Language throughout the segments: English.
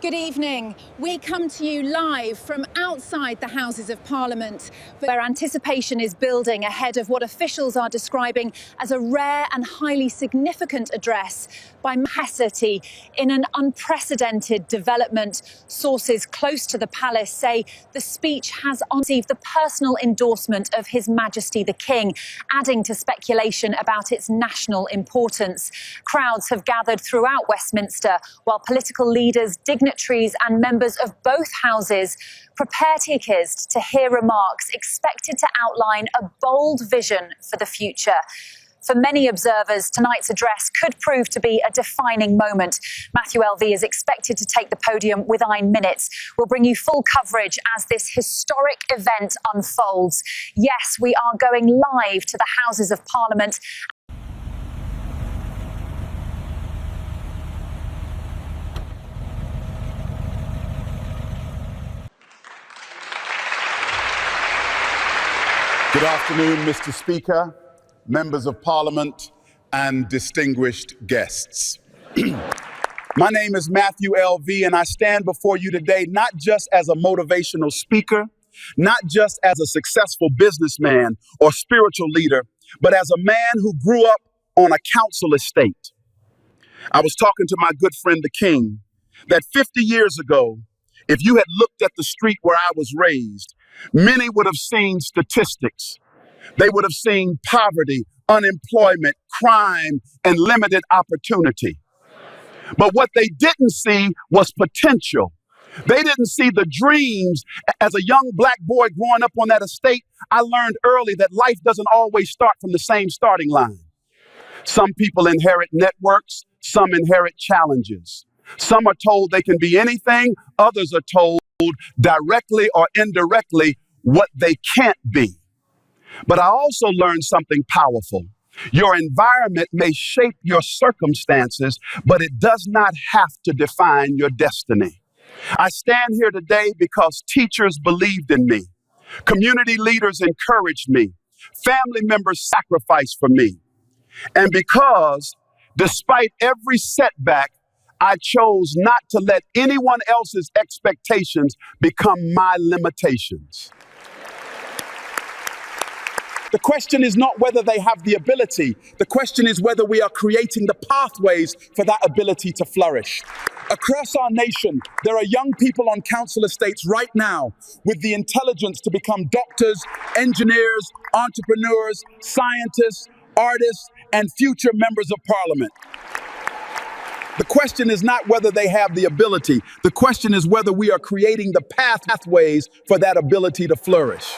Good evening. We come to you live from outside the Houses of Parliament, where anticipation is building ahead of what officials are describing as a rare and highly significant address by Majesty in an unprecedented development. Sources close to the palace say the speech has received the personal endorsement of His Majesty the King, adding to speculation about its national importance. Crowds have gathered throughout Westminster, while political leaders, dignitaries and members of both houses prepare tickets to hear remarks expected to outline a bold vision for the future. For many observers, tonight's address could prove to be a defining moment. Matthew LV is expected to take the podium within minutes. We'll bring you full coverage as this historic event unfolds. Yes, we are going live to the Houses of Parliament. Good afternoon, Mr. Speaker, members of Parliament, and distinguished guests. My name is Matthew LV, and I stand before you today not just as a motivational speaker, not just as a successful businessman or spiritual leader, but as a man who grew up on a council estate. I was talking to my good friend, the King, that 50 years ago, if you had looked at the street where I was raised, many would have seen statistics. They would have seen poverty, unemployment, crime, and limited opportunity. But what they didn't see was potential. They didn't see the dreams. As a young black boy growing up on that estate, I learned early that life doesn't always start from the same starting line. Some people inherit networks, some inherit challenges. Some are told they can be anything, others are told directly or indirectly what they can't be. But I also learned something powerful. Your environment may shape your circumstances, but it does not have to define your destiny. I stand here today because teachers believed in me. Community leaders encouraged me. Family members sacrificed for me. And because, despite every setback, I chose not to let anyone else's expectations become my limitations. The question is not whether they have the ability. The question is whether we are creating the pathways for that ability to flourish. Across our nation, there are young people on council estates right now with the intelligence to become doctors, engineers, entrepreneurs, scientists, artists, and future members of Parliament. The question is not whether they have the ability. The question is whether we are creating the pathways for that ability to flourish.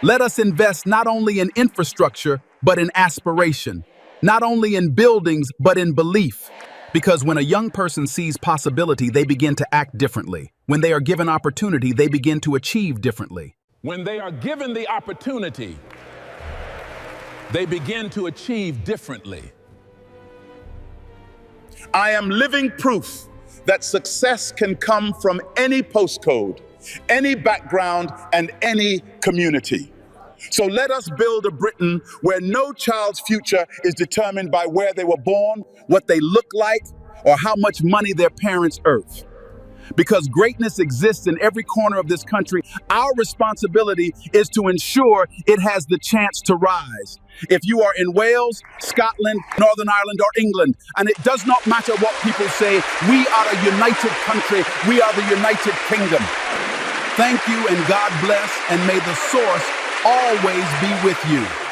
Let us invest not only in infrastructure, but in aspiration. Not only in buildings, but in belief. Because when a young person sees possibility, they begin to act differently. When they are given opportunity, they begin to achieve differently. When they are given the opportunity, they begin to achieve differently. I am living proof that success can come from any postcode, any background, and any community. So let us build a Britain where no child's future is determined by where they were born, what they look like, or how much money their parents earn. Because greatness exists in every corner of this country, our responsibility is to ensure it has the chance to rise. If you are in Wales, Scotland, Northern Ireland, or England, and it does not matter what people say, we are a united country. We are the United Kingdom. Thank you and God bless, and may the source always be with you.